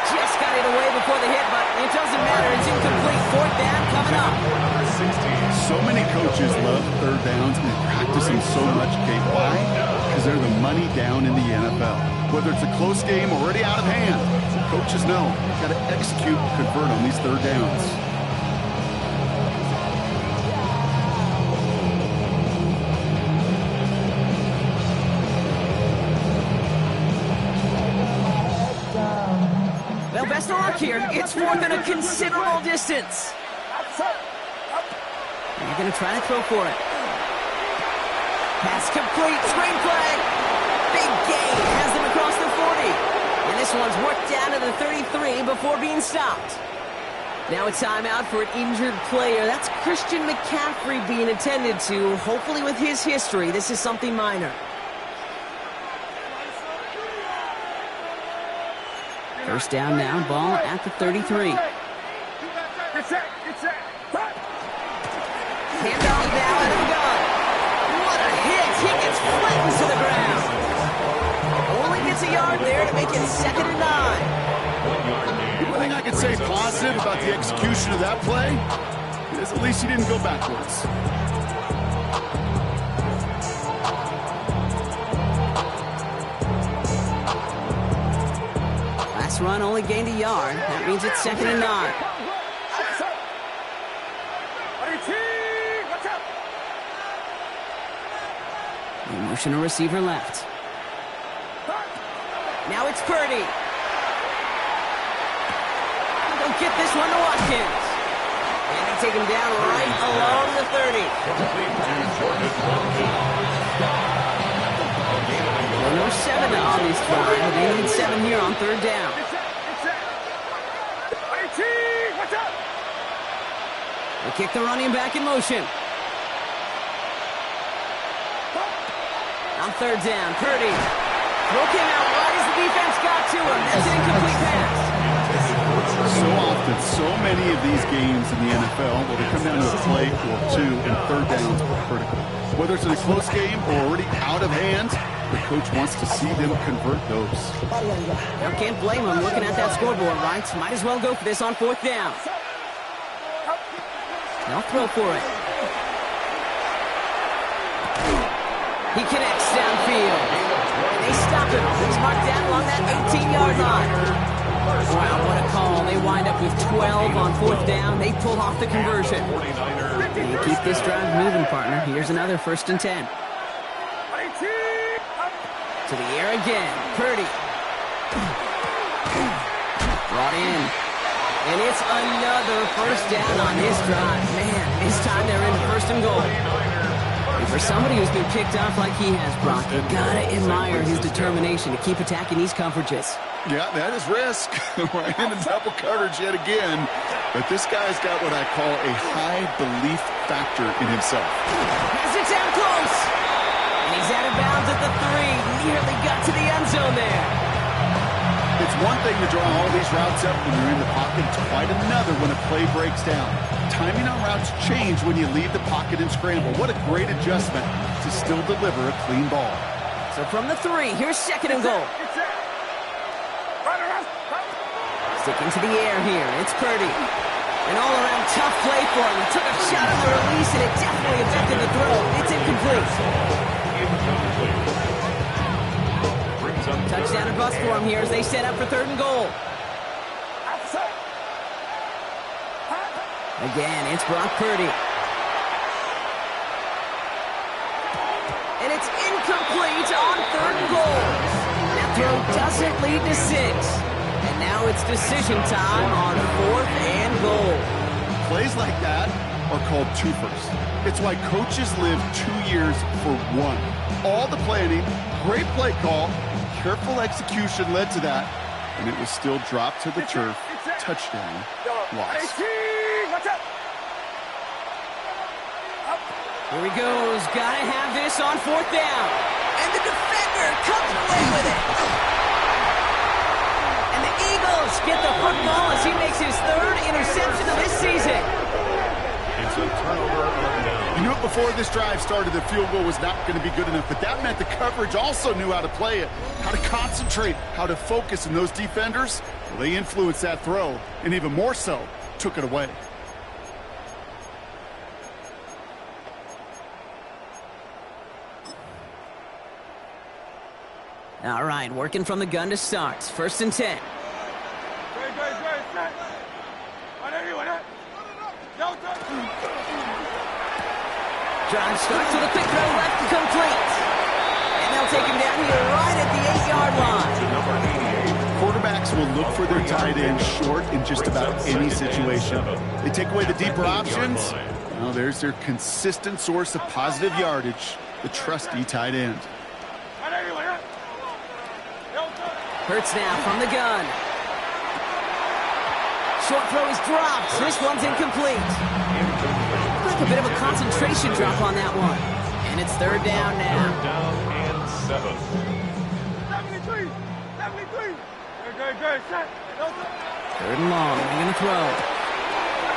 Just got it away before the hit, but it doesn't matter. It's incomplete. 4th down coming up. So many coaches love 3rd downs and practice them so much, Kate. Why? Because they're the money down in the NFL. Whether it's a close game or already out of hand, coaches know you've got to execute and convert on these 3rd downs. Well, best of luck here. It's 4th and a considerable distance. They're going to try to throw for it. Pass complete. Screen play. Big gain. Has them across the 40. And this one's worked down to the 33 before being stopped. Now a timeout for an injured player. That's Christian McCaffrey being attended to. Hopefully with his history, this is something minor. 1st down now. Ball at the 33. Handoff now and a gun. What a hit. He gets flattened to the ground. Only gets a yard there to make it 2nd and 9. The only thing I can say positive about the execution of that play is at least he didn't go backwards. Last run only gained a yard. That means it's 2nd and 9. Motion a receiver left. Now it's Purdy. Don't get this one to Watkins. And they take him down right along the 30. Well, no 7 on this drive. They need 7 here on 3rd down. They kick the running back in motion. On 3rd down, Purdy. Throw came out right as the defense got to him. That's an incomplete pass. So often, so many of these games in the NFL, where they come down to a play or 2 and 3rd downs are critical. Whether it's in a close game or already out of hand, the coach wants to see them convert those. Now can't blame him looking at that scoreboard, right? Might as well go for this on 4th down. They'll throw for it. He connects downfield. And they stop him. He's marked down along that 18-yard line. Wow, what a call. They wind up with 12 on 4th down. They pull off the conversion. And you keep this drive moving, partner. Here's another 1st and 10. To the air again. Purdy. Brought in. And it's another 1st down on his drive. Man, this time they're in 1st and goal. And for somebody who's been picked off like he has, Brock, you gotta admire his determination to keep attacking these coverages. Yeah, that is risk. We're in double coverage yet again. But this guy's got what I call a high belief factor in himself. Has it down close. And he's out of bounds at the 3. Nearly got to the end zone there. It's one thing to draw all these routes up when you're in the pocket. It's quite another when a play breaks down. Timing on routes change when you leave the pocket and scramble. What a great adjustment to still deliver a clean ball. So from the 3, here's 2nd and goal. Sticking to the air here. It's Purdy. An all-around tough play for him. He took a shot on the release, and it definitely affected the throw. It's incomplete. Touchdown or bust for him here as they set up for 3rd and goal. Again, it's Brock Purdy. And it's incomplete on 3rd and goal. That throw doesn't lead to 6. And now it's decision time on 4th and goal. Plays like that are called twofers. It's why coaches live 2 years for one. All the planning, great play call, careful execution led to that, and it was still dropped to the turf. Touchdown loss. Here he goes. Gotta have this on 4th down. And the defender comes away with it. And the Eagles get the football as he makes his 3rd interception of this season. It's a turnover on down. You knew it before this drive started, the field goal was not going to be good enough, but that meant the coverage also knew how to play it, how to concentrate, how to focus, and those defenders, well, they influenced that throw, and even more so, took it away. All right, working from the gun to start. 1st and 10. Drive starts with a quick throw left complete. And they'll take him down here right at the 8-yard line. Quarterbacks will look for their tight end short in just about any situation. They take away the deeper options. Well, there's their consistent source of positive yardage, the trusty tight end. Hurts now from the gun. Short throw is dropped. This one's incomplete. Like a bit of a concentration drop on that one. And it's 3rd down now. 3rd down and 7. 3rd and long. They're going to throw.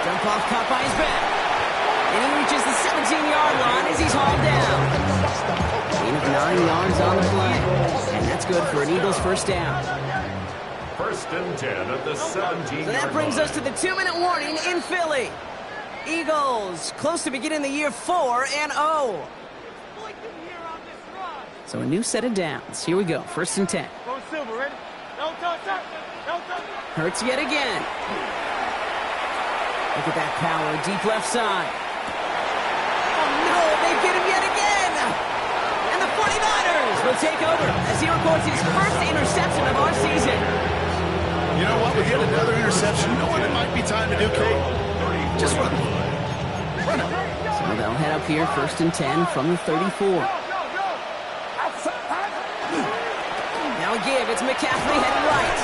Dump off caught by his back. And he reaches the 17-yard line as he's hauled down. Gain of 9 yards on the play. And that's good for an Eagles 1st down. 1st and 10 at the 17. So that brings us to the 2-minute warning in Philly. Eagles close to beginning the year 4-0. So a new set of downs. Here we go. 1st and 10. Hurts yet again. Look at that power. Deep left side. Oh, no. They get him yet again. And the 49ers will take over as he records his 1st interception of our season. You know what? We get another interception. You know what it might be time to do, Kate? Just run it. Run it. So they'll head up here. 1st and 10 from the 34. Now a give. It's McCaffrey headed right.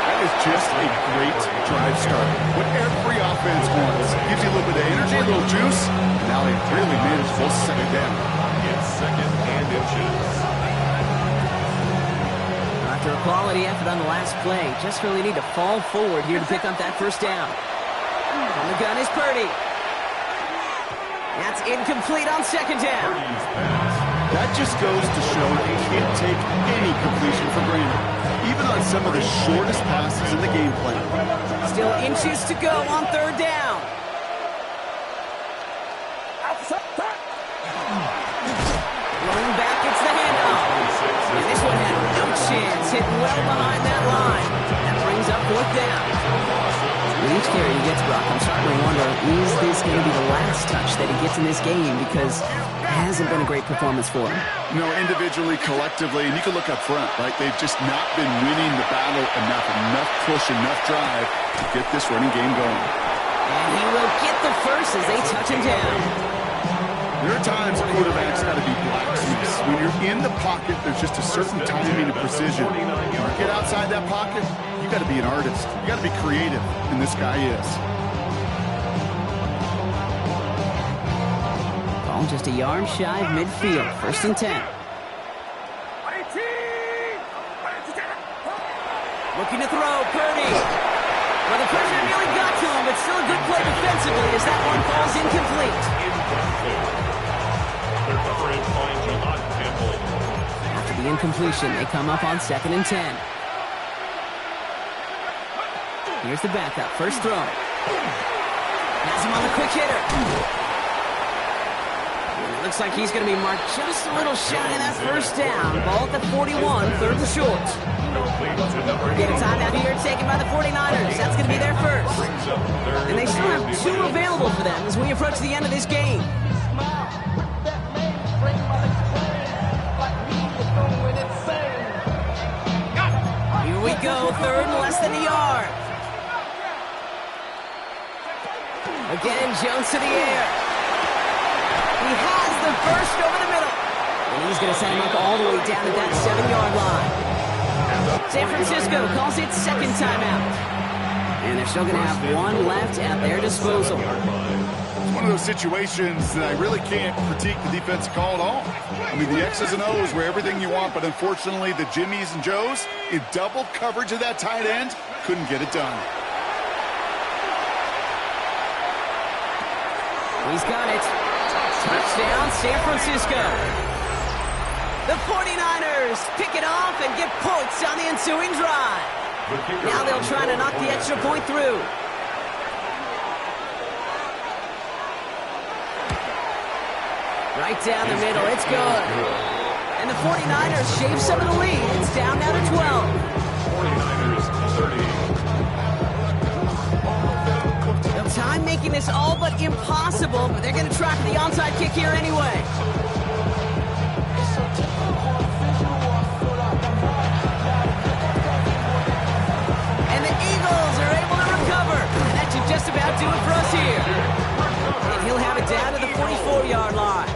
That is just a great drive start. What every offense wants. Gives you a little bit of energy, a little juice. Now they really manageable to set it down. It's 2nd and inches. After a quality effort on the last play, just really need to fall forward here to pick up that 1st down. On the gun is Purdy. That's incomplete on 2nd down. That just goes to show you can't take any completion for granted, even on some of the shortest passes in the game plan. Still inches to go on 3rd down. It's hit well behind that line. That brings up 4th down. With each carry he gets, Brock, I'm starting to wonder, is this going to be the last touch that he gets in this game? Because it hasn't been a great performance for him. You know, individually, collectively, and you can look up front, right? They've just not been winning the battle enough push, enough drive to get this running game going. And he will get the first as they touch him down. There are times quarterbacks got to be blacksmiths. When you're in the pocket, there's just a certain timing and precision. You get outside that pocket, you got to be an artist. You got to be creative, and this guy is. Ball just a yard shy of midfield. 1st and 10. Looking to throw, Purdy. Well, the pressure nearly got to him, but still a good play defensively as that one falls incomplete. After the incompletion, they come up on 2nd and 10. Here's the backup. First throw. Has him on the quick hitter. It looks like he's going to be marked just a little shy of that 1st down. Ball at the 41, 3rd and short. Get a timeout here taken by the 49ers. That's going to be their first. And they still have 2 available for them as we approach the end of this game. Here we go, 3rd and less than a yard. Again, Jones to the air. He has the first over the middle. And he's going to set him up all the way down at that 7-yard line. San Francisco calls it 2nd timeout. And they're still going to have 1 left at their disposal. It's one of those situations that I really can't critique the defensive call at all. I mean, the X's and O's were everything you want, but unfortunately, the Jimmies and Joes, in double coverage of that tight end, couldn't get it done. He's got it. Touchdown, San Francisco. The 49ers pick it off and get points on the ensuing drive. Now they'll try to knock the extra point through. Right down the middle, it's good. And the 49ers shave some of the lead. It's down now to 12. 49ers 30. No time making this all but impossible, but they're going to try for the onside kick here anyway. And the Eagles are able to recover. And that should just about do it for us here. And he'll have it down to the 44-yard line.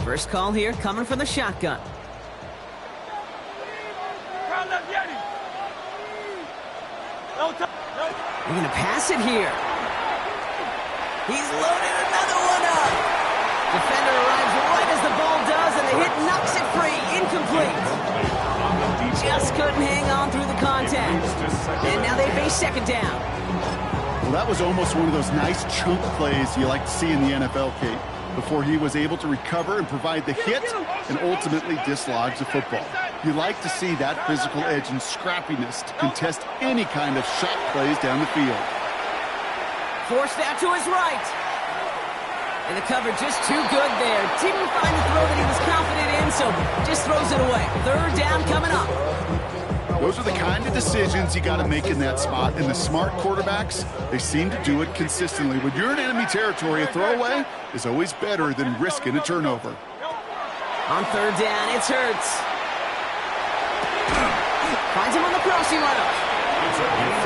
First call here coming from the shotgun. They're going to pass it here. He's loaded another one up. Defender arrives right as the ball does, and the hit knocks it free. Incomplete. Just couldn't hang on through the contact. And now they face 2nd down. Well, that was almost one of those nice chunk plays you like to see in the NFL, Kate, before he was able to recover and provide the hit and ultimately dislodge the football. You like to see that physical edge and scrappiness to contest any kind of shot plays down the field. Forced out to his right. And the cover just too good there. Didn't find the throw that he was confident in, so just throws it away. 3rd down coming up. Those are the kind of decisions you got to make in that spot. And the smart quarterbacks, they seem to do it consistently. When you're in enemy territory, a throwaway is always better than risking a turnover. On 3rd down, it's Hurts. Finds him on the crossing route.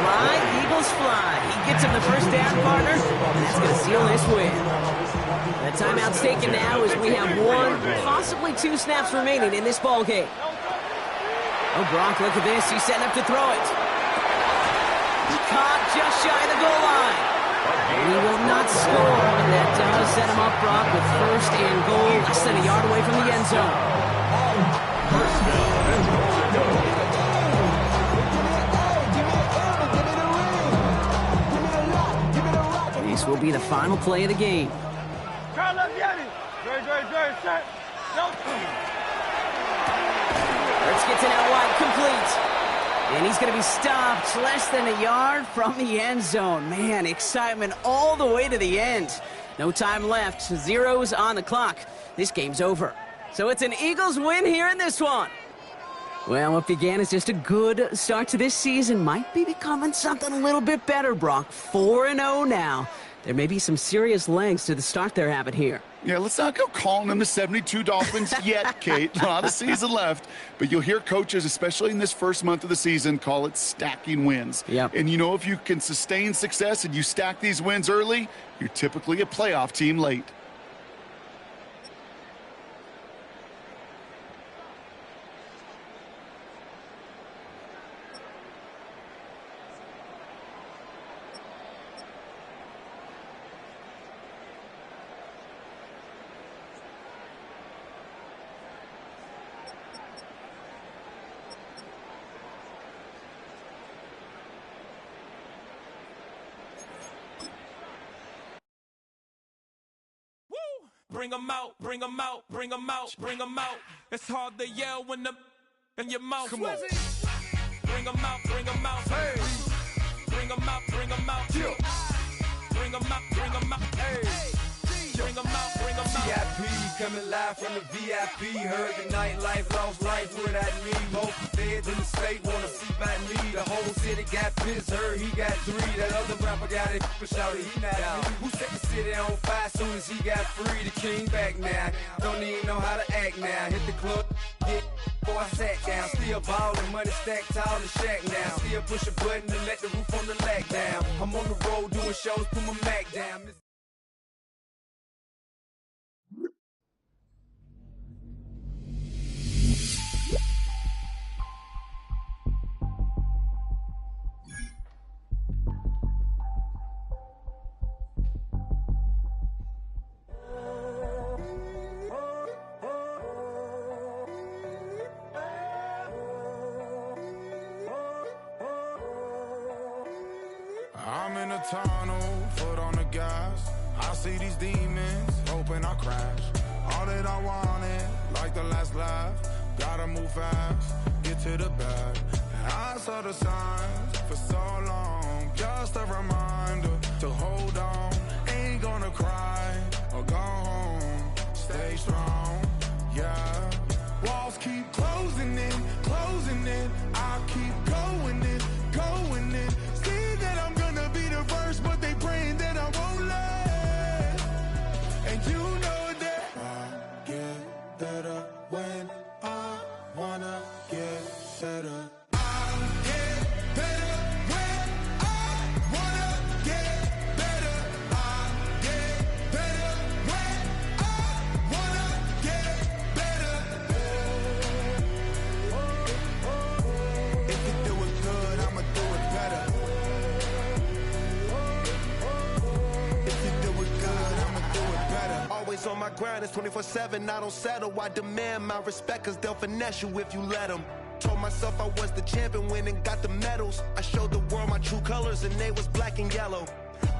Fly, Eagles fly. He gets him the 1st down, partner, and that's going to seal this win. The timeout's taken now as we have 1, possibly 2 snaps remaining in this ball game. Oh, Brock, look at this. He's setting up to throw it. He caught just shy of the goal line. And he will not score. And that does set him up, Brock, with 1st and goal, less than a yard away from the end zone. First down and goal to go. be the final play of the game. Turn left, Yanni. Jerry, set. No. Let's get to now wide, complete. And he's going to be stopped less than a yard from the end zone. Man, excitement all the way to the end. No time left. Zeros on the clock. This game's over. So it's an Eagles win here in this one. Well, what began as just a good start to this season might be becoming something a little bit better, Brock. 4-0 now. There may be some serious legs to the start they're having here. Yeah, let's not go calling them the 72 Dolphins yet, Kate. A lot of season left. But you'll hear coaches, especially in this first month of the season, call it stacking wins. Yep. And you know, if you can sustain success and you stack these wins early, you're typically a playoff team late. Bring 'em out, bring 'em out, bring 'em out, bring 'em out. It's hard to yell when the in your mouth. Come on. Bring 'em out, bring 'em out. Hey. Bring 'em out, bring 'em out. Yeah. Bring 'em out, bring 'em out. Hey. Bring 'em out, bring 'em out. VIP coming live from the VIP. Heard the nightlife, lost life without me. Both feds in the state wanna see by me. The whole city got pissed, heard he got 3. That other rapper got it, but shouted he not out. Who set the city on fire soon as he got free? The king back now, don't even know how to act now. Hit the club, hit, boy I sat down. Still ballin', money stacked tall in shack now. Still push a button to let the roof on the lag down. I'm on the road doing shows, put my Mac down. I'm in a tunnel, foot on the gas. I see these demons, hoping I crash. All that I wanted, like the last laugh. Gotta move fast, get to the bag. And I saw the signs for so long. Just a reminder to hold on. Ain't gonna cry or go home. Stay strong, yeah. Walls keep closing in, closing in. I keep going in, going in. See that I'm gonna be the first, but they praying that I won't let. And you know that I get better when I wanna get better. I get better when I wanna get better. I get better when I wanna get better. If you do it good, I'ma do it better. If you do it good, I'ma do it better. Always on my grind, it's 24/7, I don't settle. I demand my respect, cause they'll finesse you if you let them. Told myself I was the champion, went and got the medals. I showed the world my true colors and they was black and yellow.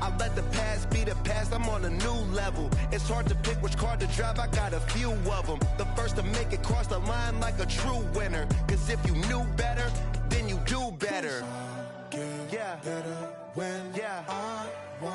I let the past be the past, I'm on a new level. It's hard to pick which car to drive, I got a few of them. The first to make it cross the line like a true winner. Cause if you knew better, then you do better. Get Yeah. better when Yeah. I want